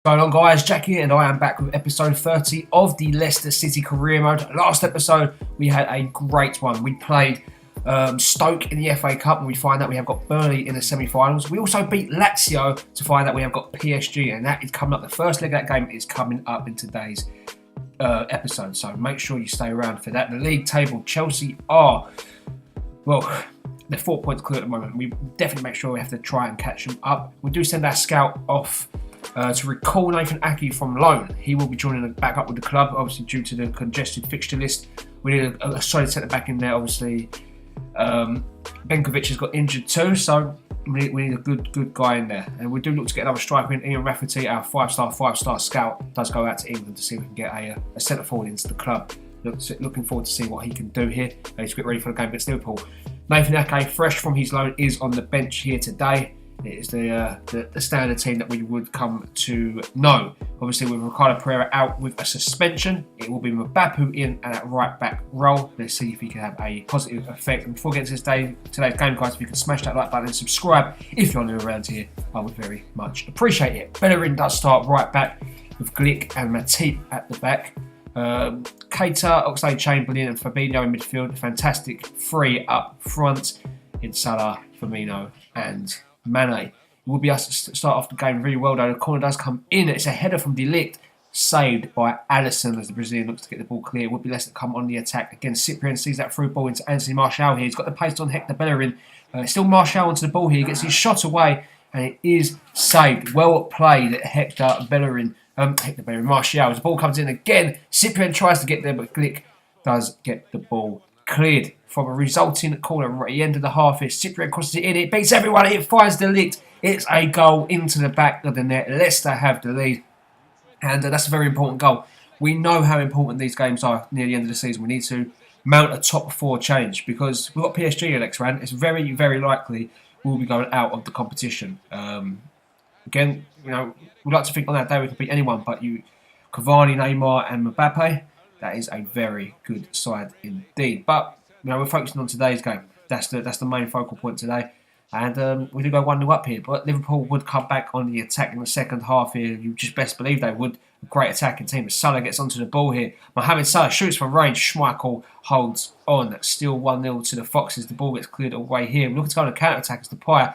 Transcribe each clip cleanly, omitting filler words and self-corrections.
Going on, guys, Jackie and I am back with episode 30 of the Leicester City career mode. Last episode we had a great one. We played Stoke in the FA Cup, and we find that we have got Burnley in the semi-finals. We also beat Lazio to find that we have got PSG, and that is coming up. The first leg of that game is coming up in today's episode, so make sure you stay around for that. The league table, Chelsea are, well, they're 4 points clear at the moment. We definitely make sure we have to try and catch them up. We do send our scout off to recall Nathan Ake from loan. He will be joining back up with the club, obviously due to the congested fixture list. We need a solid centre back in there. Obviously, Benkovic has got injured too, so we need a good guy in there. And we do look to get another striker in. Ian Rafferty, our five-star scout, does go out to England to see if we can get a centre forward into the club. Looking forward to see what he can do here. He's get ready for the game against Liverpool. Nathan Ake, fresh from his loan, is on the bench here today. It is the standard team that we would come to know. Obviously, with Ricardo Pereira out with a suspension, it will be MBAPPE in at that right back role. Let's see if he can have a positive effect. And before we get to today's game, guys, if you can smash that like button and subscribe if you're new around here, I would very much appreciate it. Bellerin does start right back with Glick and Matip at the back. Keita, Oxlade-Chamberlain and Fabinho in midfield. Fantastic three up front in Salah, Firmino and Mane. It will be us to start off the game really well though. The corner does come in. It's a header from De Ligt, saved by Alisson as the Brazilian looks to get the ball clear. It would be Leicester come on the attack. Again, Cyprian sees that through ball into Anthony Martial here. He's got the pace on Hector Bellerin. Still Martial onto the ball here. He gets his shot away and it is saved. Well played, Hector Bellerin. Martial. As the ball comes in again, Cyprian tries to get there, but Glick does get the ball cleared from a resulting corner right at the end of the half. Here, Cyprian crosses it in. It beats everyone. It finds De Ligt. It's a goal into the back of the net. Leicester have the lead, and that's a very important goal. We know how important these games are near the end of the season. We need to mount a top four challenge because we've got PSG here next round. It's very, very likely we'll be going out of the competition. Again, you know, we'd like to think on that day we can beat anyone, but Cavani, Neymar and MBAPPE, that is a very good side indeed. But, you know, we're focusing on today's game. That's the main focal point today. And we do go 1-0 up here, but Liverpool would come back on the attack in the second half here. You just best believe they would. A great attacking team. As Salah gets onto the ball here. Mohamed Salah shoots from range. Schmeichel holds on. Still 1-0 to the Foxes. The ball gets cleared away here. We're looking to go on a counter-attack as the Depay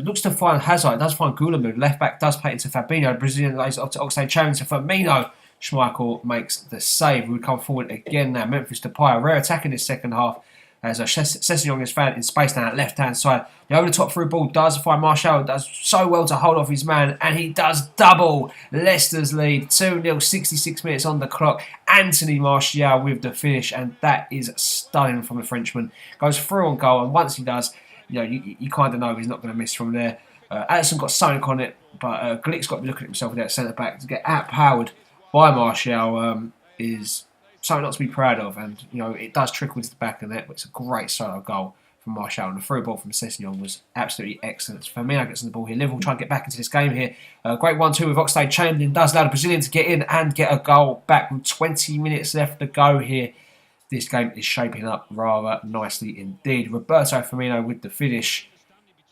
looks to find Hazard, does find Goulamud. Left back does play it into Fabinho. The Brazilian lays it off to Oxlade-Chamberlain to Firmino. Schmeichel makes the save. We come forward again now. Memphis Depay, rare attack in this second half. As Sessegnon is found in space down that left-hand side. The over-the-top through ball does find Martial. Does so well to hold off his man. And he does double Leicester's lead. 2-0, 66 minutes on the clock. Anthony Martial with the finish. And that is stunning from the Frenchman. Goes through on goal. And once he does, you know, you kind of know he's not going to miss from there. Alisson got something on it, but Glick's got to be looking at himself with that centre back to get outpowered by Martial is something not to be proud of. And you know, it does trickle into the back of the net, but it's a great solo goal from Martial. And the through ball from Sessegnon was absolutely excellent. Firmino gets on the ball here. Liverpool trying to get back into this game here. Great 1-2 with Oxlade-Chamberlain does allow the Brazilian to get in and get a goal back with 20 minutes left to go here. This game is shaping up rather nicely indeed. Roberto Firmino with the finish,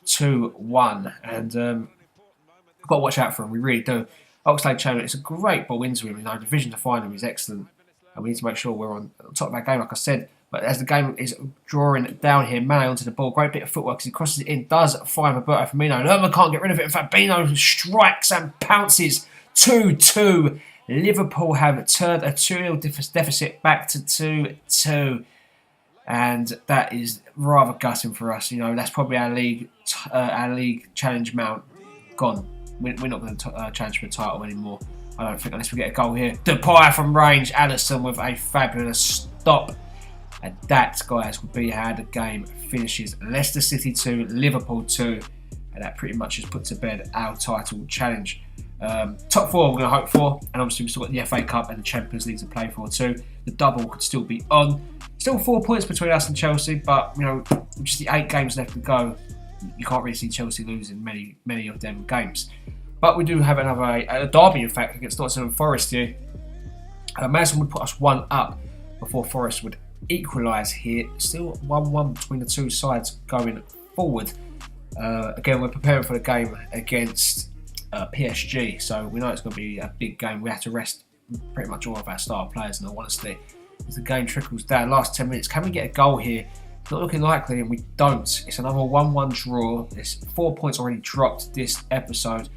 2-1. And we've got to watch out for him, we really do. Oxlade-Chamberlain, it's a great ball into him. You know, the vision to find him is excellent. And we need to make sure we're on top of that game, like I said. But as the game is drawing down here, Mane onto the ball. Great bit of footwork as he crosses it in. Does find Roberto Firmino. Lerma can't get rid of it. And Fabinho strikes and pounces. 2-2. Liverpool have turned a 2-0 deficit back to 2-2, and that is rather gutting for us. You know, that's probably our league challenge mount gone. We're not going to challenge for the title anymore, I don't think, unless we get a goal here. Depay from range, Alisson with a fabulous stop, and that, guys, will be how the game finishes. Leicester City 2, Liverpool 2, and that pretty much has put to bed our title challenge. Top four we're going to hope for, and obviously we've still got the FA Cup and the Champions League to play for too. The double could still be on. Still 4 points between us and Chelsea, but you know, with just the 8 games left to go, you can't really see Chelsea losing many of them games. But we do have a derby, in fact, against Nottingham Forest here. Madison would put us 1 up before Forest would equalise here. Still 1-1 between the two sides going forward. Again, we're preparing for the game against PSG. So we know it's going to be a big game. We have to rest pretty much all of our star players, in all honesty. As the game trickles down, last 10 minutes, can we get a goal here? It's not looking likely, and we don't. It's another 1-1 draw. There's 4 points already dropped this episode.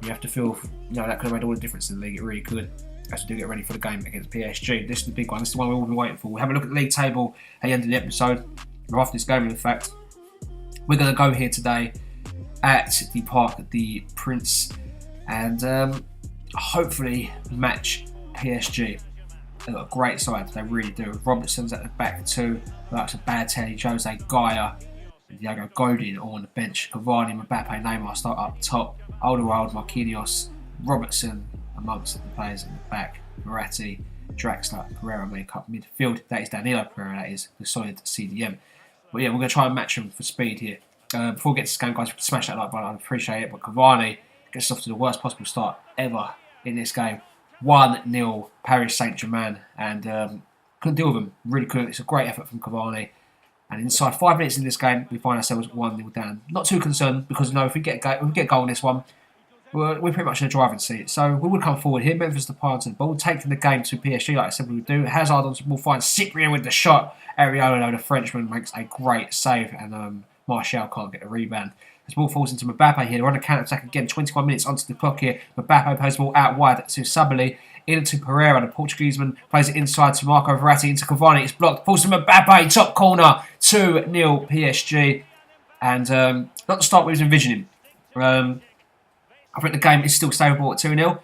You have to feel, that could have made all the difference in the league. It really could, as we do get ready for the game against PSG. This is the big one. This is the one we've all been waiting for. We'll have a look at the league table at the end of the episode, or after this game, in fact. We're going to go here today at the Parc des Princes and hopefully match PSG. They've got a great side, they really do. Robertson's at the back too. That's a Balotelli, Jose Gaya, Diego Godin all on the bench. Cavani, MBAPPE, NEYMAR start up top. Alderweireld, Marquinhos, Robertson amongst the players in the back. Verratti, Draxler, Pereira make up midfield. That is Danilo Pereira, that is the solid CDM. But yeah, we're going to try and match them for speed here. Before we get to this game, guys, smash that like button, I'd appreciate it. But Cavani gets off to the worst possible start ever in this game. 1-0 Paris Saint-Germain, and couldn't deal with them. Really couldn't. It's a great effort from Cavani. And inside 5 minutes in this game, we find ourselves 1-0 down. Not too concerned, because if we get a goal in this one, we're pretty much in the driving seat. So we would come forward here. Memphis Depay onto the ball, taking the game to PSG like I said we would do. Hazard onto the ball, finds Cyprien with the shot. Areola, the Frenchman, makes a great save, and Martial can't get a rebound. This ball falls into MBAPPE here. They're on a counter-attack again. 21 minutes onto the clock here. MBAPPE plays the ball out wide to Sabali. Into Pereira. The Portugueseman plays it inside to Marco Verratti. Into Cavani. It's blocked. Falls to MBAPPE. Top corner. 2-0 PSG. And not the start we was envisioning. I think the game is still stable at 2-0.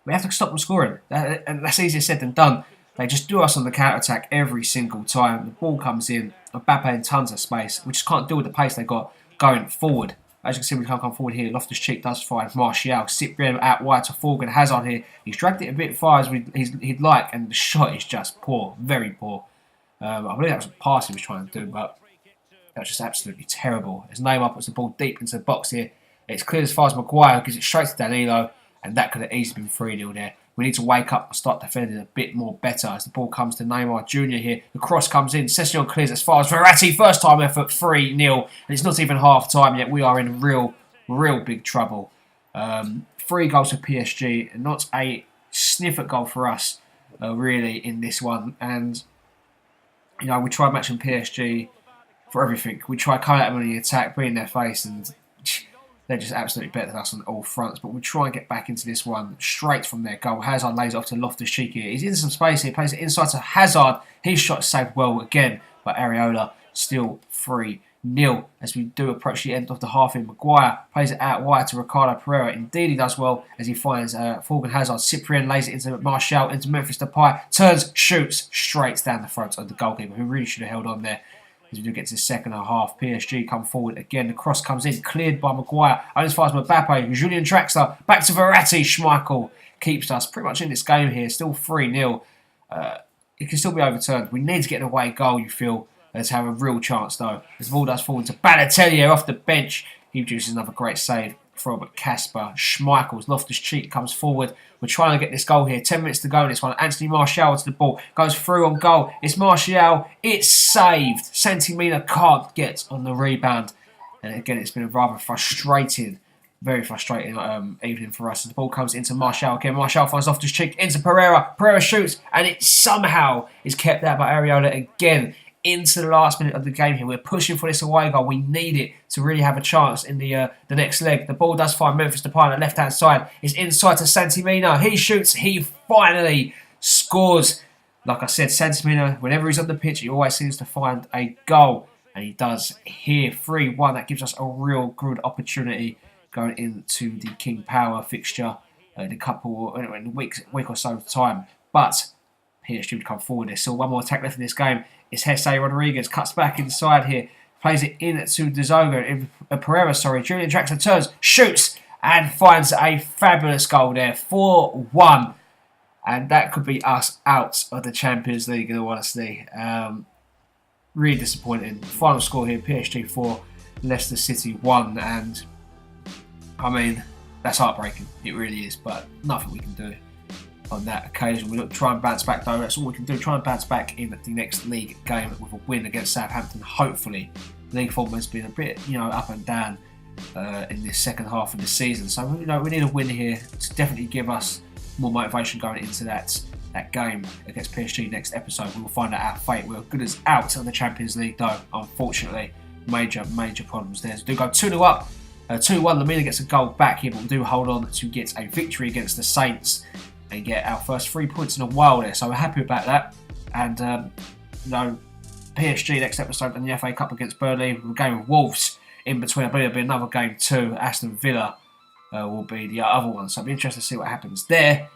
We have to stop them scoring. And that's easier said than done. They just do us on the counter-attack every single time. The ball comes in. MBAPPE in tons of space. We just can't deal with the pace they got going forward. As you can see, we can't come forward here. Loftus-Cheek does find Martial. Cyprien out wide to Forgan. Hazard here. He's dragged it a bit far as he'd like, and the shot is just poor. Very poor. I believe that was a pass he was trying to do, but that was just absolutely terrible. As NEYMAR puts the ball deep into the box here, it's clear as far as Maguire, gives it straight to Danilo, and that could have easily been 3-0 there. We need to wake up and start defending a bit more better as the ball comes to Neymar Jr. here. The cross comes in. Session clears as far as Verratti. First time effort, 3-0. And it's not even half time yet. We are in real big trouble. 3 goals for PSG. Not a sniff at goal for us, really, in this one. And, we try matching PSG for everything. We try coming at them on the attack, bringing their face, and they're just absolutely better than us on all fronts. But we try and get back into this one straight from their goal. Hazard lays it off to Loftus-Cheek here. He's in some space here. Plays it inside to Hazard. His shot saved well again by Areola. Still 3-0 as we do approach the end of the half in. Maguire plays it out wide to Ricardo Pereira. Indeed he does well as he finds Forgan Hazard. Cyprien lays it into Martial, into Memphis Depay. Turns, shoots straight down the throat of the goalkeeper, who really should have held on there. As we do get to the second half, PSG come forward again. The cross comes in, cleared by Maguire. Only as far as MBAPPE, Julian Draxler, back to Verratti. Schmeichel keeps us pretty much in this game here. Still 3-0. It can still be overturned. We need to get an away goal, you feel, to have a real chance, though. As the ball does fall into Balotelli off the bench. He produces another great save from Casper Schmeichel. Loftus-Cheek comes forward. We're trying to get this goal here. 10 minutes to go in this one. Anthony Martial to the ball. Goes through on goal. It's Martial. It's saved. Santimina can't get on the rebound. And again, it's been a rather frustrating, very frustrating evening for us. As the ball comes into Martial again. Martial finds Loftus-Cheek into Pereira. Pereira shoots. And it somehow is kept out by Areola again. Into the last minute of the game here. We're pushing for this away goal. We need it to really have a chance in the next leg. The ball does find Memphis Depay on the left-hand side. It's inside to Santimina. He shoots. He finally scores. Like I said, Santimina, whenever he's on the pitch, he always seems to find a goal. And he does here. 3-1. That gives us a real good opportunity going into the King Power fixture in a week or so time. But PSG would come forward. There's still one more attack left in this game. It's Jesse Rodriguez, cuts back inside here, plays it in to Pereira, Julian Draxler turns, shoots, and finds a fabulous goal there, 4-1. And that could be us out of the Champions League, in all honesty. Really disappointing. Final score here, PSG 4, Leicester City 1. And, I mean, that's heartbreaking. It really is, but nothing we can do on that occasion. We'll try and bounce back, though. That's all we can do. Try and bounce back in the next league game with a win against Southampton. Hopefully, league form has been a bit, up and down in this second half of the season. So we need a win here to definitely give us more motivation going into that game against PSG next episode. We will find out our fate. We're good as out of the Champions League though, unfortunately. Major problems there. So we do go 2-0 up. 2-1, Lamina gets a goal back here, but we do hold on to get a victory against the Saints and get our first 3 points in a while there. So we're happy about that. And PSG next episode in the FA Cup against Burnley. We're going with Wolves in between. I believe there'll be another game too. Aston Villa will be the other one. So I'll be interested to see what happens there.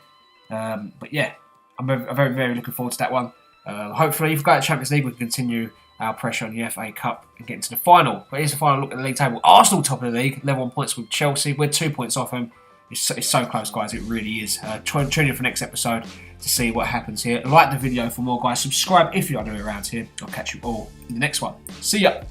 But yeah, I'm very, very looking forward to that one. Hopefully, if we go to the Champions League, we can continue our pressure on the FA Cup and get into the final. But here's the final look at the league table. Arsenal top of the league, level on points with Chelsea. We're 2 points off them. It's so close, guys. It really is. Tune in for next episode to see what happens here. Like the video for more, guys. Subscribe if you're new around here. I'll catch you all in the next one. See ya.